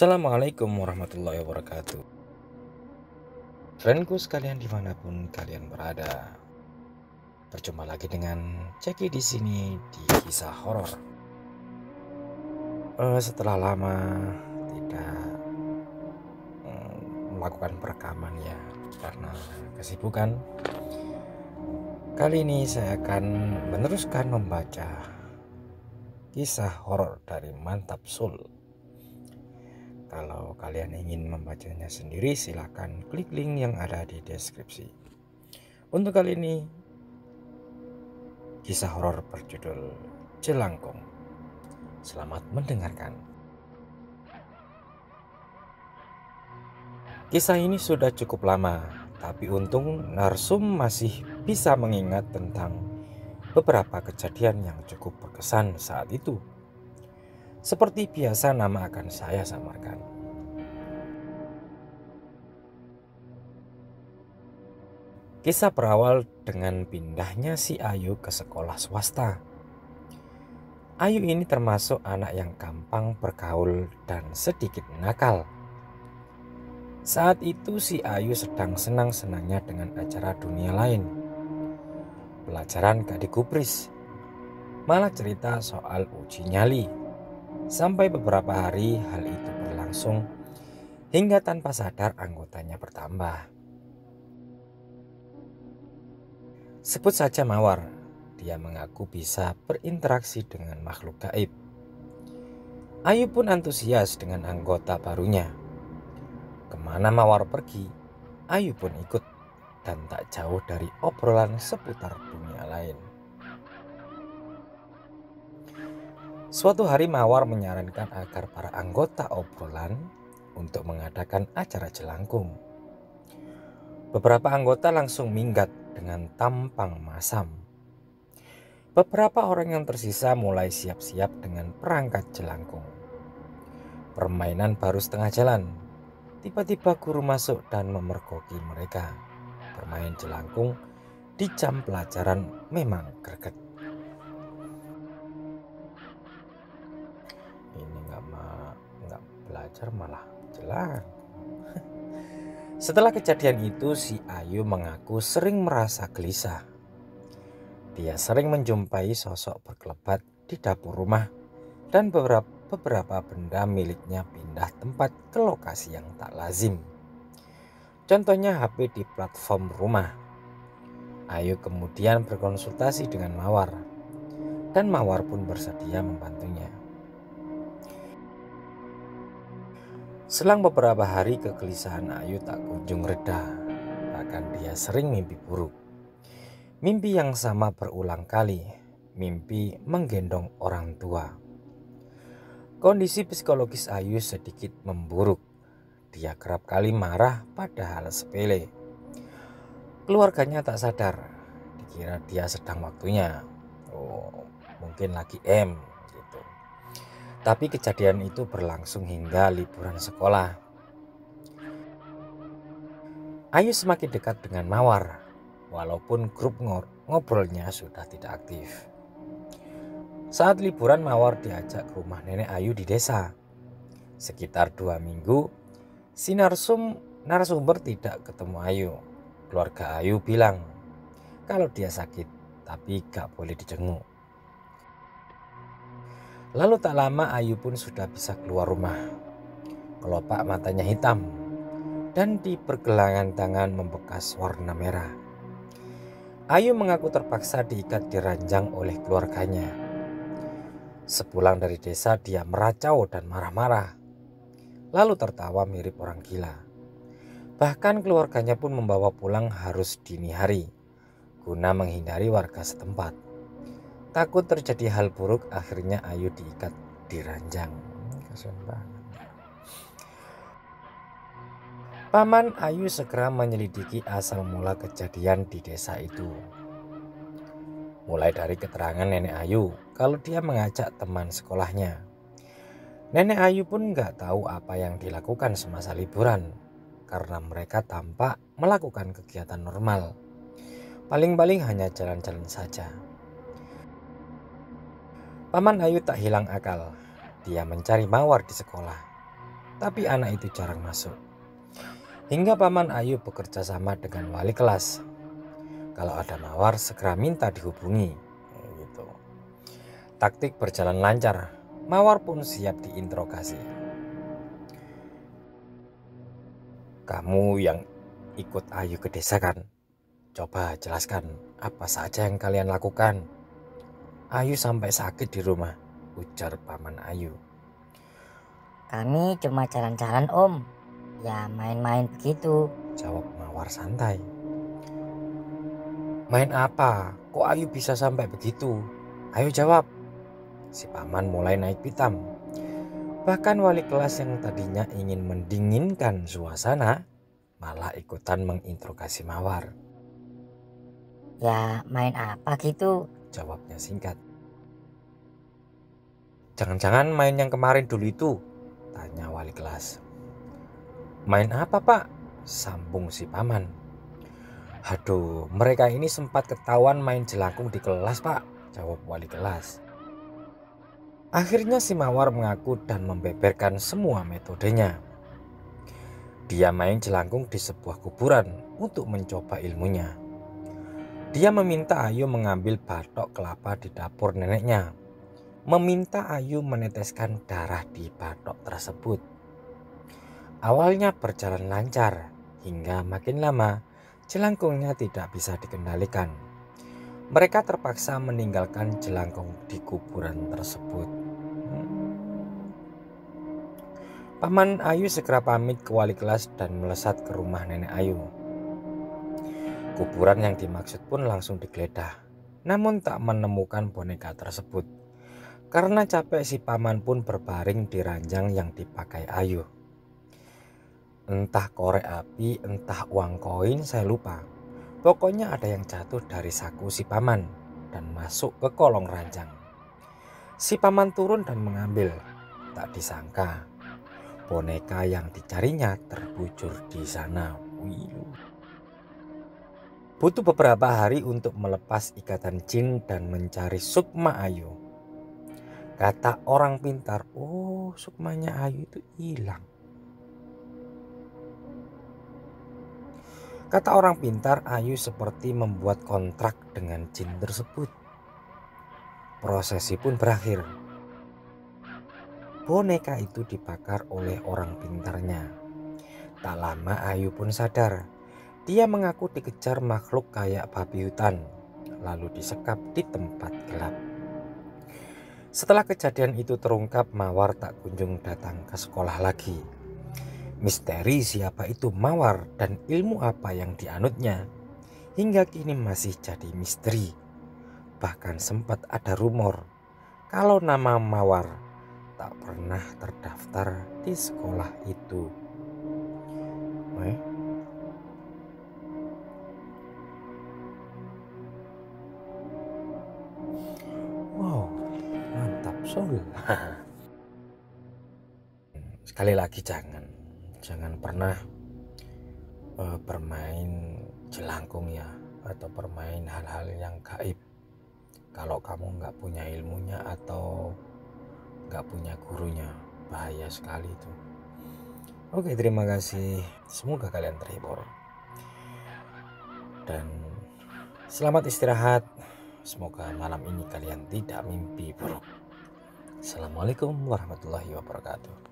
Assalamualaikum warahmatullahi wabarakatuh. Friendku sekalian dimanapun kalian berada, berjumpa lagi dengan Ceki di sini di kisah horor. Setelah lama tidak melakukan perekaman ya karena kesibukan, kali ini saya akan meneruskan membaca kisah horor dari Mantap Sul. Kalau kalian ingin membacanya sendiri, silahkan klik link yang ada di deskripsi. Untuk kali ini, kisah horor berjudul Jelangkung. Selamat mendengarkan. Kisah ini sudah cukup lama, tapi untung narsum masih bisa mengingat tentang beberapa kejadian yang cukup berkesan saat itu. Seperti biasa, nama akan saya samarkan. Kisah berawal dengan pindahnya si Ayu ke sekolah swasta. Ayu ini termasuk anak yang gampang bergaul dan sedikit nakal. Saat itu si Ayu sedang senang-senangnya dengan acara dunia lain. Pelajaran gak digubris, malah cerita soal uji nyali. Sampai beberapa hari hal itu berlangsung hingga tanpa sadar anggotanya bertambah. Sebut saja Mawar, dia mengaku bisa berinteraksi dengan makhluk gaib. Ayu pun antusias dengan anggota barunya. Kemana Mawar pergi, Ayu pun ikut dan tak jauh dari obrolan seputar dunia lain. Suatu hari Mawar menyarankan agar para anggota obrolan untuk mengadakan acara jelangkung. Beberapa anggota langsung minggat dengan tampang masam. Beberapa orang yang tersisa mulai siap-siap dengan perangkat jelangkung. Permainan baru setengah jalan. Tiba-tiba guru masuk dan memergoki mereka. Bermain jelangkung di jam pelajaran memang greget. Ini nggak belajar malah jelang. Setelah kejadian itu, si Ayu mengaku sering merasa gelisah. Dia sering menjumpai sosok berkelebat di dapur rumah dan beberapa benda miliknya pindah tempat ke lokasi yang tak lazim. Contohnya HP di platform rumah. Ayu kemudian berkonsultasi dengan Mawar dan Mawar pun bersedia membantunya. Selang beberapa hari kegelisahan Ayu tak kunjung reda, bahkan dia sering mimpi buruk. Mimpi yang sama berulang kali, mimpi menggendong orang tua. Kondisi psikologis Ayu sedikit memburuk. Dia kerap kali marah pada hal sepele. Keluarganya tak sadar, dikira dia sedang waktunya. Mungkin lagi gitu. Tapi kejadian itu berlangsung hingga liburan sekolah. Ayu semakin dekat dengan Mawar, walaupun grup ngobrolnya sudah tidak aktif. Saat liburan, Mawar diajak ke rumah nenek Ayu di desa. Sekitar 2 minggu, si narasumber tidak ketemu Ayu. Keluarga Ayu bilang kalau dia sakit, tapi gak boleh dijenguk. Lalu tak lama Ayu pun sudah bisa keluar rumah. Kelopak matanya hitam dan di pergelangan tangan membekas warna merah. Ayu mengaku terpaksa diikat di ranjang oleh keluarganya. Sepulang dari desa dia meracau dan marah-marah. Lalu tertawa mirip orang gila. Bahkan keluarganya pun membawa pulang harus dini hari guna menghindari warga setempat. Takut terjadi hal buruk, akhirnya Ayu diikat di ranjang. Kasian banget. Paman Ayu segera menyelidiki asal mula kejadian di desa itu. Mulai dari keterangan nenek Ayu kalau dia mengajak teman sekolahnya. Nenek Ayu pun nggak tahu apa yang dilakukan semasa liburan karena mereka tampak melakukan kegiatan normal. Paling-paling hanya jalan-jalan saja. Paman Ayu tak hilang akal. Dia mencari Mawar di sekolah. tapi anak itu jarang masuk. Hingga Paman Ayu bekerja sama dengan wali kelas. Kalau ada mawar segera minta dihubungi. Gitu. Taktik berjalan lancar. Mawar pun siap diinterogasi. Kamu yang ikut Ayu ke desa kan? Coba jelaskan apa saja yang kalian lakukan. Ayu sampai sakit di rumah, ujar Paman Ayu. Kami cuma jalan-jalan om, ya main-main begitu, Jawab Mawar santai. Main apa? Kok Ayu bisa sampai begitu? Ayo jawab. Si Paman mulai naik pitam. Bahkan wali kelas yang tadinya ingin mendinginkan suasana malah ikutan menginterogasi Mawar. ya main apa gitu. Jawabnya singkat. Jangan-jangan main yang kemarin dulu itu? Tanya wali kelas. Main apa pak? Sambung si Paman. Aduh, mereka ini sempat ketahuan main jelangkung di kelas pak, jawab wali kelas. Akhirnya si Mawar mengaku dan membeberkan semua metodenya. Dia main jelangkung di sebuah kuburan untuk mencoba ilmunya. Dia meminta Ayu mengambil batok kelapa di dapur neneknya. Meminta Ayu meneteskan darah di batok tersebut. Awalnya berjalan lancar hingga makin lama jelangkungnya tidak bisa dikendalikan. Mereka terpaksa meninggalkan jelangkung di kuburan tersebut. Paman Ayu segera pamit ke wali kelas dan melesat ke rumah nenek Ayu. Kuburan yang dimaksud pun langsung digeledah, namun tak menemukan boneka tersebut. Karena capek si Paman pun berbaring di ranjang yang dipakai Ayu. Entah korek api, entah uang koin, saya lupa. Pokoknya ada yang jatuh dari saku si Paman dan masuk ke kolong ranjang. Si Paman turun dan mengambil. Tak disangka boneka yang dicarinya terbujur di sana. Butuh beberapa hari untuk melepas ikatan jin dan mencari sukma Ayu. Kata orang pintar, oh sukmanya Ayu itu hilang. Kata orang pintar, Ayu seperti membuat kontrak dengan jin tersebut. Prosesi pun berakhir. Boneka itu dibakar oleh orang pintarnya. Tak lama Ayu pun sadar. Dia mengaku dikejar makhluk kayak babi hutan, lalu disekap di tempat gelap. Setelah kejadian itu terungkap, Mawar tak kunjung datang ke sekolah lagi. Misteri siapa itu Mawar dan ilmu apa yang dianutnya hingga kini masih jadi misteri. Bahkan sempat ada rumor kalau nama Mawar tak pernah terdaftar di sekolah itu. Wow, mantap Sol. Sekali lagi jangan pernah bermain jelangkung ya, atau bermain hal-hal yang gaib kalau kamu nggak punya ilmunya atau nggak punya gurunya. Bahaya sekali itu. Oke, terima kasih, semoga kalian terhibur dan selamat istirahat. Semoga malam ini kalian tidak mimpi buruk. Assalamualaikum warahmatullahi wabarakatuh.